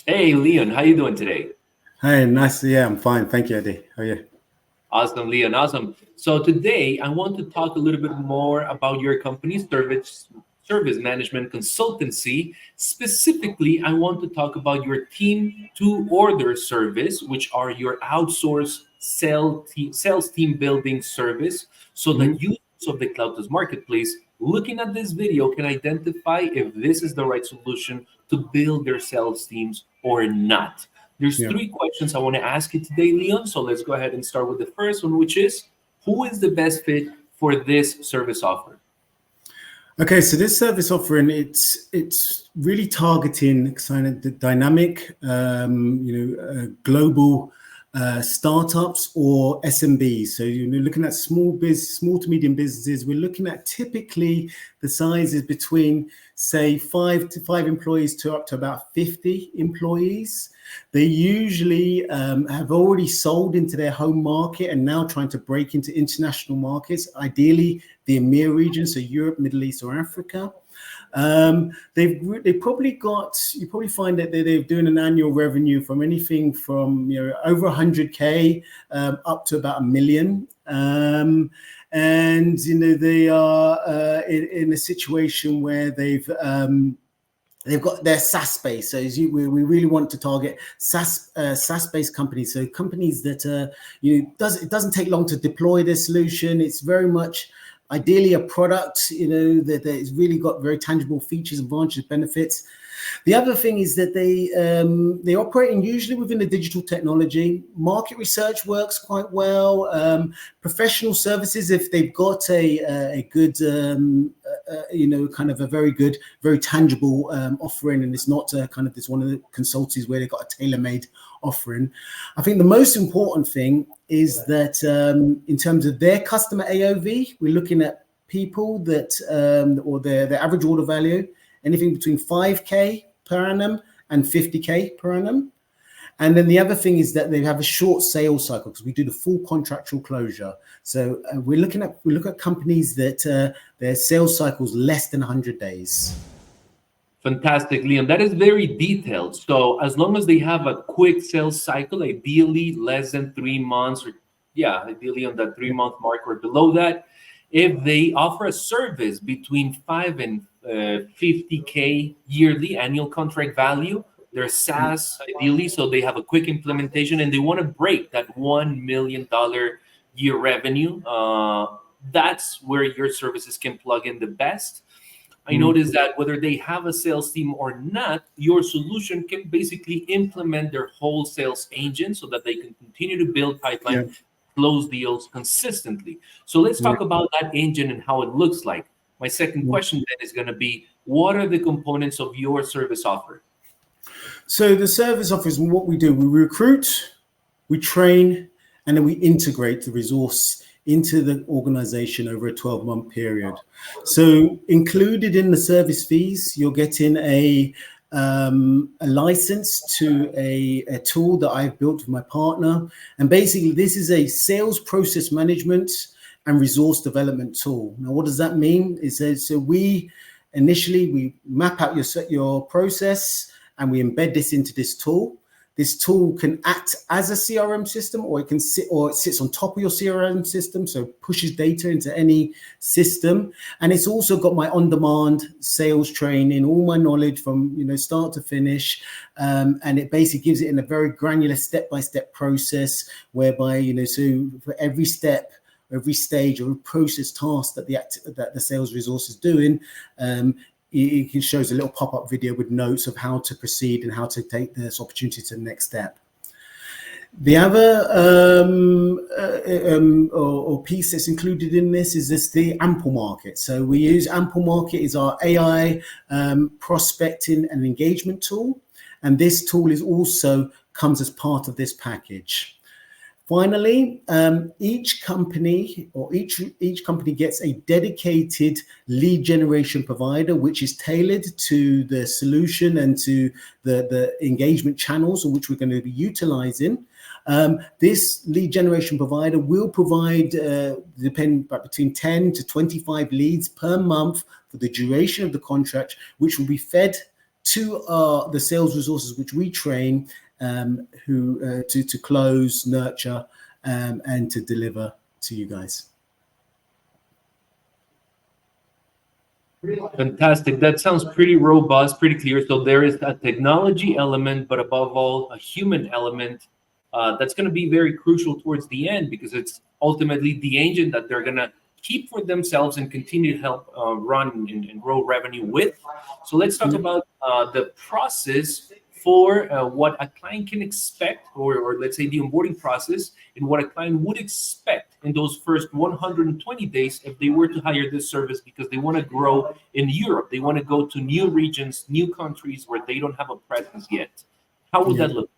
Hey, Leon, how you doing today? Hey, nice. Yeah, I'm fine. Thank you, Eddie. How are you? Awesome, Leon, awesome. So today I want to talk a little bit more about your company's service management consultancy. Specifically, I want to talk about your team to order service, which are your outsourced sales team building service, so hmm that users of the Cloudless Marketplace looking at this video can identify if this is the right solution to build their sales teams or not. There's Yeah. three questions I want to ask you today, Leon. So let's go ahead and start with the first one, which is who is the best fit for this service offer? Okay, so this service offering it's really targeting kind of the dynamic, global startups or SMBs. So you're looking at small to medium businesses. We're looking at typically the sizes between say five employees to up to about 50 employees. They usually have already sold into their home market and now trying to break into international markets, ideally the EMEA region, so Europe, Middle East, or Africa. They've probably got, you probably find that they're doing an annual revenue from anything from over 100K up to about 1 million. And they are in a situation where they've got their SaaS base. So we really want to target SaaS based companies. So companies that it doesn't take long to deploy their solution. It's very much ideally a product that has really got very tangible features, advantages, benefits. The other thing is that they operate usually within the digital technology. Market research works quite well. Professional services, if they've got a good, kind of a very good, very tangible offering, and it's not kind of this one of the consultancies where they've got a tailor-made offering. I think the most important thing is that in terms of their customer AOV, we're looking at people that or their average order value, anything between 5K per annum and 50K per annum. And then the other thing is that they have a short sales cycle because we do the full contractual closure. So we look at companies that their sales cycle is less than 100 days. Fantastic, Leon. That is very detailed. So as long as they have a quick sales cycle, ideally less than 3 months, or yeah, ideally on that 3 month mark or below that, if they offer a service between 5 and 50K yearly annual contract value, they're SaaS ideally, so they have a quick implementation and they want to break that $1 million year revenue. That's where your services can plug in the best. I Mm, noticed that whether they have a sales team or not, your solution can basically implement their whole sales engine so that they can continue to build yeah, pipeline, close deals consistently. So let's yeah, talk about that engine and how it looks like. My second yeah. question then is going to be, what are the components of your service offer? So the service offers, what we do, we recruit, we train, and then we integrate the resource into the organization over a 12-month period. So included in the service fees, you're getting a license to a tool that I've built with my partner. And basically, this is a sales process management and resource development tool. Now, what does that mean? It says, so we map out your process and we embed this into this tool. This tool can act as a CRM system, or it sits on top of your CRM system, so pushes data into any system. And it's also got my on-demand sales training, all my knowledge from start to finish, and it basically gives it in a very granular step-by-step process, whereby so for every step, every stage or process task that the sales resource is doing, it shows a little pop-up video with notes of how to proceed and how to take this opportunity to the next step. The other or piece that's included in this is the Ample Market. So we use Ample Market as our AI prospecting and engagement tool, and this tool comes as part of this package. Finally, each company gets a dedicated lead generation provider, which is tailored to the solution and to the engagement channels which we're going to be utilizing. This lead generation provider will provide between 10 to 25 leads per month for the duration of the contract, which will be fed to the sales resources which we train who to close, nurture, and to deliver to you guys. Fantastic. That sounds pretty robust, pretty clear. So there is a technology element, but above all, a human element that's going to be very crucial towards the end, because it's ultimately the engine that they're going to keep for themselves and continue to help run and grow revenue with. So let's talk about the process for what a client can expect, or let's say the onboarding process, and what a client would expect in those first 120 days if they were to hire this service because they want to grow in Europe. They want to go to new regions, new countries where they don't have a presence yet. How would that look?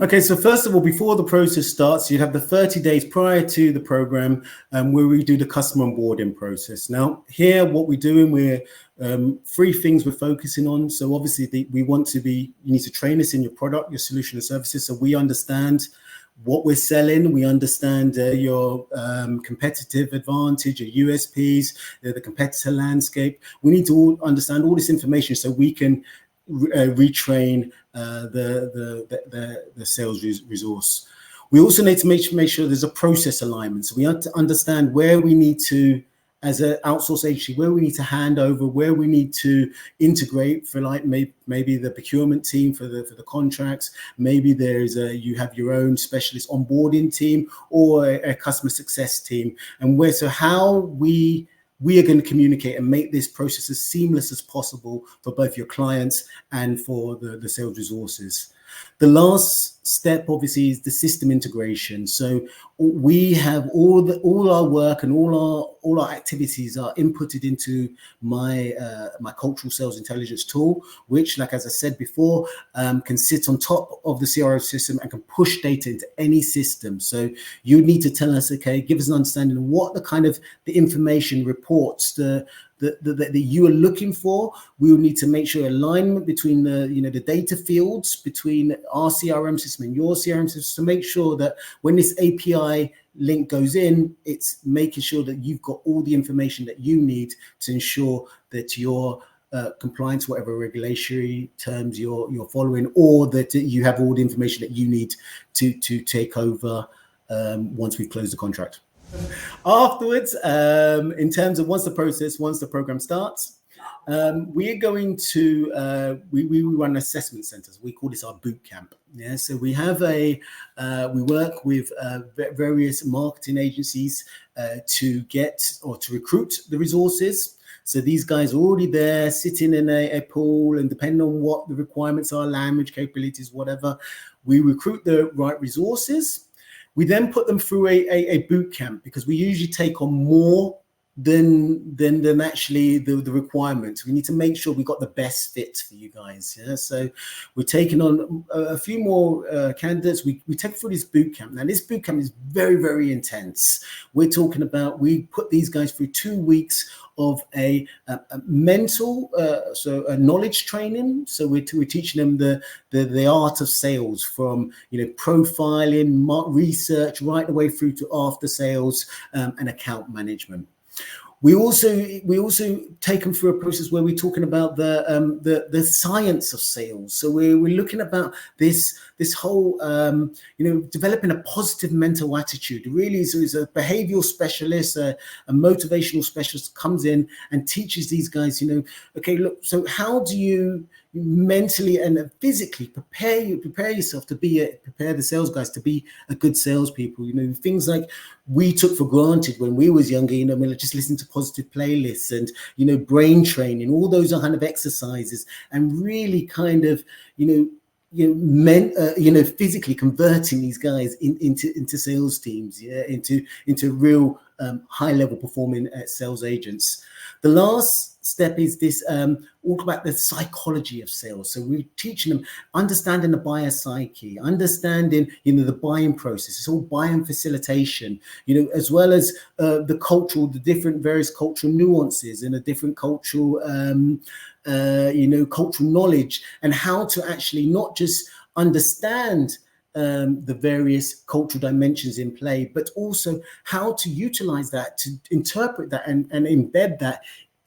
Okay, so first of all, before the process starts, you have the 30 days prior to the program where we do the customer onboarding process. Now, here, what we're doing, we're three things we're focusing on. So obviously, you need to train us in your product, your solution and services, so we understand what we're selling. We understand your competitive advantage, your USPs, the competitor landscape. We need to understand all this information so we can retrain the sales resource. We also need to make sure there's a process alignment. So we have to understand where we need to, as an outsource agency, where we need to hand over, where we need to integrate for, like maybe the procurement team for the contracts. Maybe you have your own specialist onboarding team or a customer success team, and how we are going to communicate and make this process as seamless as possible for both your clients and for the sales resources. The last step, obviously, is the system integration. So we have all our work and all our activities are inputted into my cultural sales intelligence tool, which, like as I said before, can sit on top of the CRO system and can push data into any system. So you need to tell us, okay, give us an understanding of what the information reports that you are looking for. We will need to make sure alignment between the data fields between our CRM system and your CRM system, to make sure that when this API link goes in, it's making sure that you've got all the information that you need to ensure that you're compliant to whatever regulatory terms you're following, or that you have all the information that you need to take over once we've closed the contract. Afterwards, in terms of once the program starts, we are going to we run assessment centers. We call this our boot camp. Yeah, so we have we work with various marketing agencies to get or to recruit the resources. So these guys are already there, sitting in a pool, and depending on what the requirements are, language capabilities, whatever, we recruit the right resources. We then put them through a boot camp, because we usually take on more than actually the requirements. We need to make sure we got the best fit for you guys. Yeah, so we're taking on a few more candidates. We take through this boot camp. Now, this boot camp is very, very intense. We're talking about, we put these guys through 2 weeks of a mental, so a knowledge training. So we're teaching them the art of sales, from profiling, research, right the way through to after sales and account management. We also take them through a process where we're talking about the science of sales. So we're looking about this whole developing a positive mental attitude. Really, so it's a behavioral specialist, a motivational specialist comes in and teaches these guys. Okay, look. So how do you mentally and physically prepare yourself to prepare the sales guys to be a good salespeople? Things like we took for granted when we was younger. Just listen to positive playlists and brain training, all those kind of exercises, and really kind of physically converting these guys into sales teams, into real high level performing sales agents. The last step is this all about the psychology of sales. So we're teaching them understanding the buyer psyche, understanding the buying process. It's all buying facilitation, as well as the different various cultural nuances and the different cultural cultural knowledge, and how to actually not just understand the various cultural dimensions in play, but also how to utilize that, to interpret that and embed that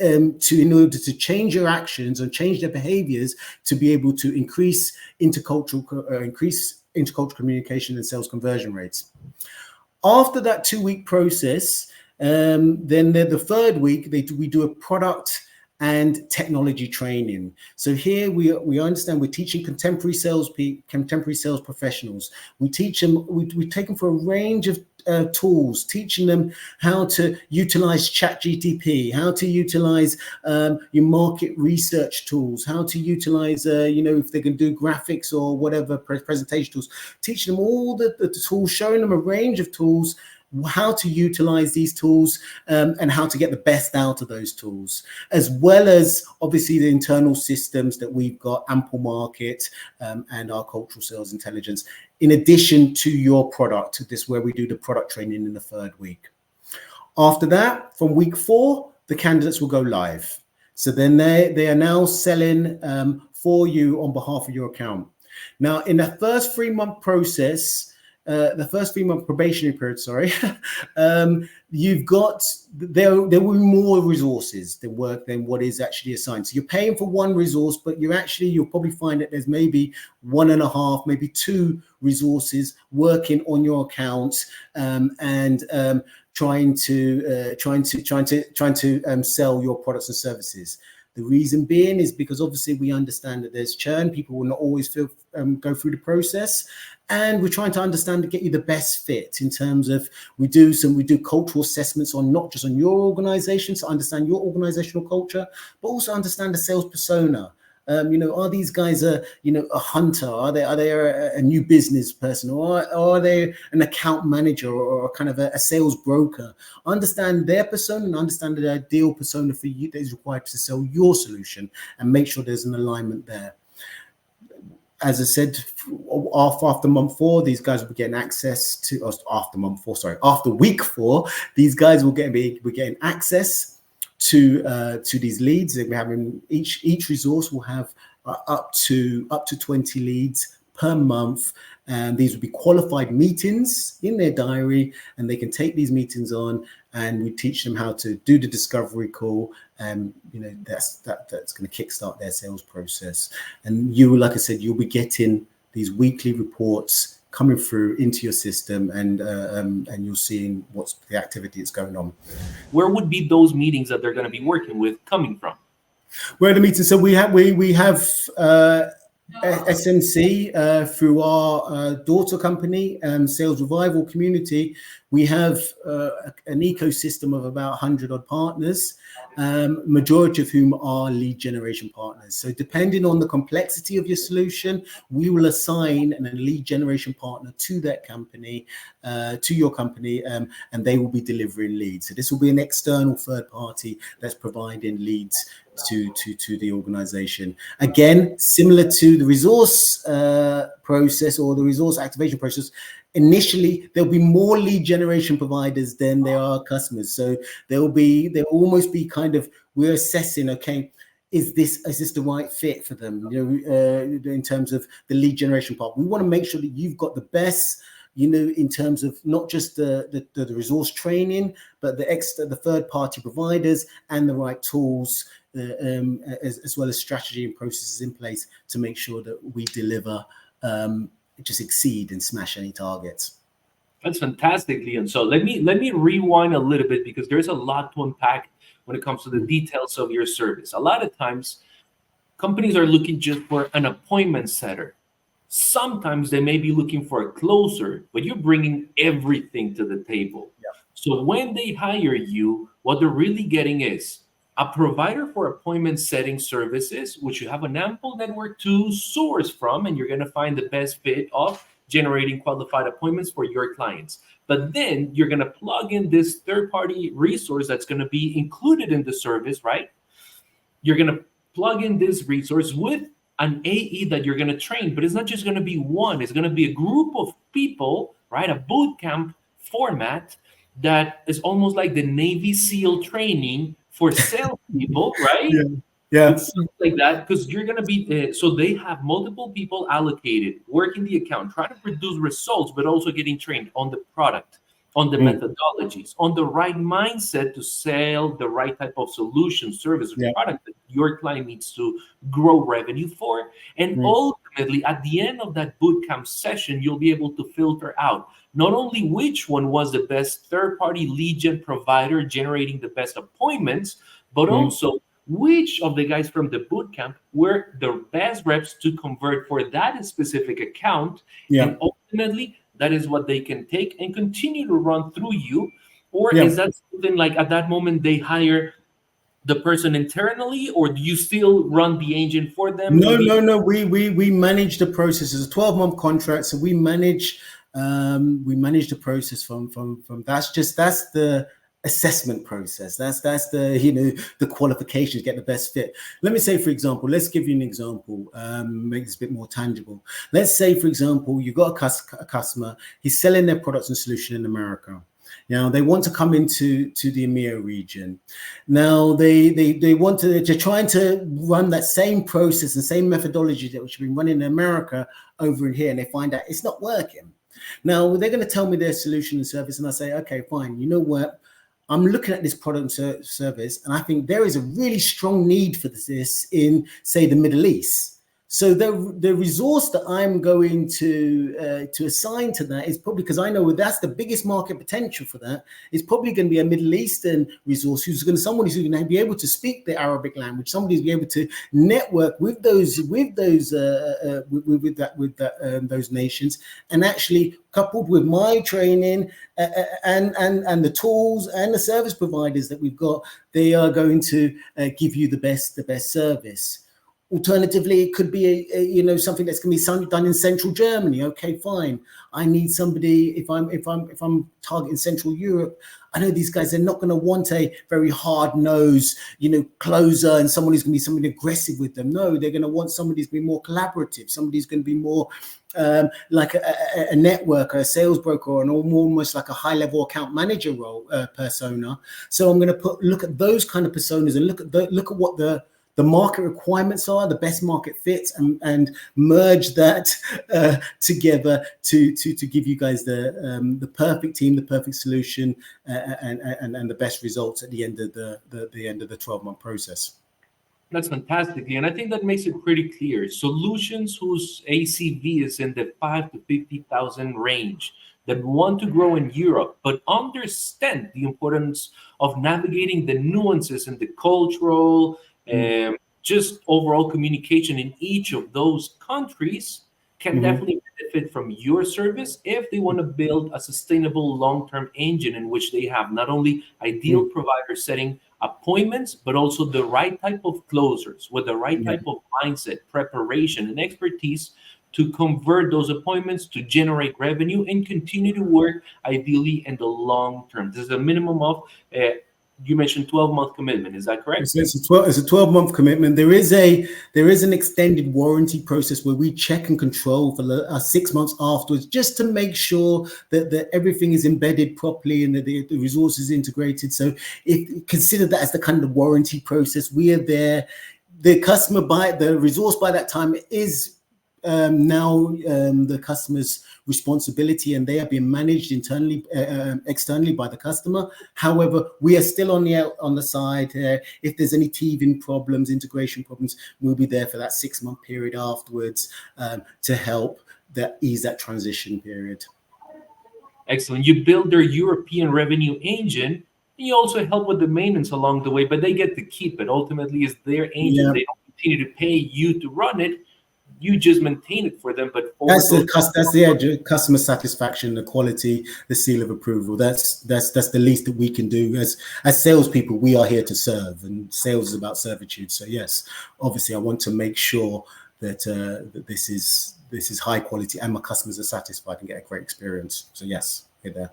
in order to change your actions and change their behaviors to be able to increase intercultural communication and sales conversion rates. After that 2-week process, then the third week we do a product and technology training. So here we understand we're teaching contemporary sales professionals. We teach them, we take them for a range of tools, teaching them how to utilize ChatGPT, how to utilize your market research tools, how to utilize, if they can do graphics or whatever presentation tools, teaching them all the tools, showing them a range of tools, how to utilize these tools and how to get the best out of those tools, as well as obviously the internal systems that we've got, ample market and our cultural sales intelligence, in addition to your product. This is where we do the product training in the third week. After that, from week 4, the candidates will go live. So then they are now selling for you on behalf of your account. Now, in the first 3-month process, the first 3-month probationary period, you've got, there will be more resources than what is actually assigned. So you're paying for one resource, but you'll probably find that there's maybe 1.5, maybe 2 resources working on your account and trying to sell your products and services. The reason being is because obviously we understand that there's churn. People will not always go through the process. And we're trying to understand to get you the best fit in terms of we do cultural assessments on not just on your organization to understand your organizational culture, but also understand the sales persona. Are these guys a hunter? Are they a new business person, or are they an account manager or kind of a sales broker? Understand their persona and understand the ideal persona for you that is required to sell your solution, and make sure there's an alignment there. As I said, after month 4, these guys will be getting access to after week 4, these guys will be getting access to these leads. We're having each resource will have up to 20 leads per month, and these will be qualified meetings in their diary, and they can take these meetings on, and we teach them how to do the discovery call. That's going to kickstart their sales process. And like I said, you'll be getting these weekly reports coming through into your system, and you're seeing what's the activity that's going on. Where would be those meetings that they're going to be working with coming from? Where are the meetings? So we have SMC through our daughter company, Sales Revival Community. We have an ecosystem of about 100 odd partners, majority of whom are lead generation partners. So depending on the complexity of your solution, we will assign a lead generation partner to that company, to your company, and they will be delivering leads. So this will be an external third party that's providing leads to the organization. Again, similar to the resource process or the resource activation process, initially there'll be more lead generation providers than there are customers. So they'll almost be kind of, we're assessing, okay, is this the right fit for them? In terms of the lead generation part, we want to make sure that you've got the best, in terms of not just the resource training, but the third party providers and the right tools, as well as strategy and processes in place to make sure that we deliver, just exceed and smash any targets. That's fantastic, Leon. So let me rewind a little bit, because there's a lot to unpack when it comes to the details of your service. A lot of times, companies are looking just for an appointment setter. Sometimes they may be looking for a closer, but you're bringing everything to the table. Yeah. So when they hire you, what they're really getting is a provider for appointment setting services, which you have an ample network to source from, and you're going to find the best fit of generating qualified appointments for your clients. But then you're going to plug in this third-party resource that's going to be included in the service, right? You're going to plug in this resource with an AE that you're going to train, but it's not just going to be one. It's going to be a group of people, right? A boot camp format that is almost like the Navy SEAL training for salespeople, right? Yeah. It's like that, because you're going to be, so they have multiple people allocated, working the account, trying to produce results, but also getting trained on the product. on the methodologies, on the right mindset to sell the right type of solution, service, or Yeah. product that your client needs to grow revenue for. And ultimately, at the end of that bootcamp session, you'll be able to filter out not only which one was the best third-party lead gen provider generating the best appointments, but also which of the guys from the bootcamp were the best reps to convert for that specific account. Yeah. And ultimately, that is what they can take and continue to run through you. Or Yeah. is that something like at that moment they hire the person internally, or do you still run the agent for them? No. We manage the process. It's a 12-month contract, so we manage the process from that's the assessment process. That's the the qualifications, get the best fit. Let me say, for example, let's give you an example, make this a bit more tangible. Let's say, for example, you've got a customer, he's selling their products and solution in America. Now they want to come into the EMEA region. Now they're trying to run that same process and same methodology that we've been running in America over in here, and they find out it's not working. Now they're going to tell me their solution and service, and I say, okay, fine. You know what? I'm looking at this product and service, and I think there is a really strong need for this in, say, the Middle East. So the resource that I'm going to assign to that is probably, because I know that's the biggest market potential for that, is probably going to be a Middle Eastern resource someone who's going to be able to speak the Arabic language, somebody who's be able to network with those nations, and actually coupled with my training and the tools and the service providers that we've got, they are going to give you the best service. Alternatively, it could be something that's going to be done in central Germany. Okay, fine. I need somebody. If I'm targeting Central Europe, I know these guys are not going to want a very hard-nosed, closer and someone who's going to be somebody aggressive with them. No, they're going to want somebody who's going to be more collaborative. Somebody who's going to be more like a networker, a sales broker, or almost like a high-level account manager role persona. So I'm going to look at those kind of personas and look at what the market requirements are, the best market fits, and merge that together to give you guys the perfect team, the perfect solution, and the best results at the end of the 12-month process. That's fantastic, and I think that makes it pretty clear. Solutions whose ACV is in the 5 to 50,000 range that want to grow in Europe, but understand the importance of navigating the nuances and the cultural just overall communication in each of those countries can definitely benefit from your service if they want to build a sustainable long-term engine in which they have not only ideal providers setting appointments, but also the right type of closers with the right type of mindset, preparation, and expertise to convert those appointments to generate revenue and continue to work ideally in the long term. There's a minimum of you mentioned 12-month commitment. Is that correct? It's a 12-month commitment. There is an extended warranty process where we check and control for 6 months afterwards, just to make sure that everything is embedded properly and that the resource is integrated. So consider that as the kind of warranty process. We are there. The customer the resource by that time is now the customer's responsibility, and they are being managed internally, externally by the customer. However, we are still on the side. If there's any teething problems, integration problems, we'll be there for that 6-month period afterwards to help ease that transition period. Excellent. You build their European revenue engine, and you also help with the maintenance along the way, but they get to keep it. Ultimately, it's their engine. They don't continue to pay you to run it. You just maintain it for them, but that's the edge, customer satisfaction, the quality, the seal of approval. That's the least that we can do as salespeople. We are here to serve, and sales is about servitude. So yes, obviously, I want to make sure that that this is high quality, and my customers are satisfied and get a great experience. So yes, we're there.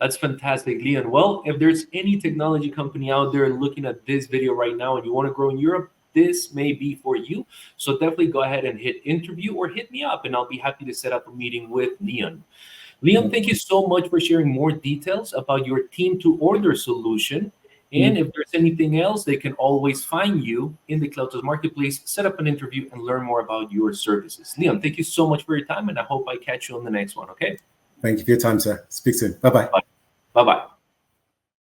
That's fantastic, Leon. Well, if there's any technology company out there looking at this video right now and you want to grow in Europe, this may be for you. So definitely go ahead and hit interview or hit me up, and I'll be happy to set up a meeting with Leon. Leon, thank you so much for sharing more details about your team to order solution. And if there's anything else, they can always find you in the CloudTools Marketplace, set up an interview, and learn more about your services. Leon, thank you so much for your time, and I hope I catch you on the next one, okay? Thank you for your time, sir. Speak soon. Bye-bye. Bye. Bye-bye.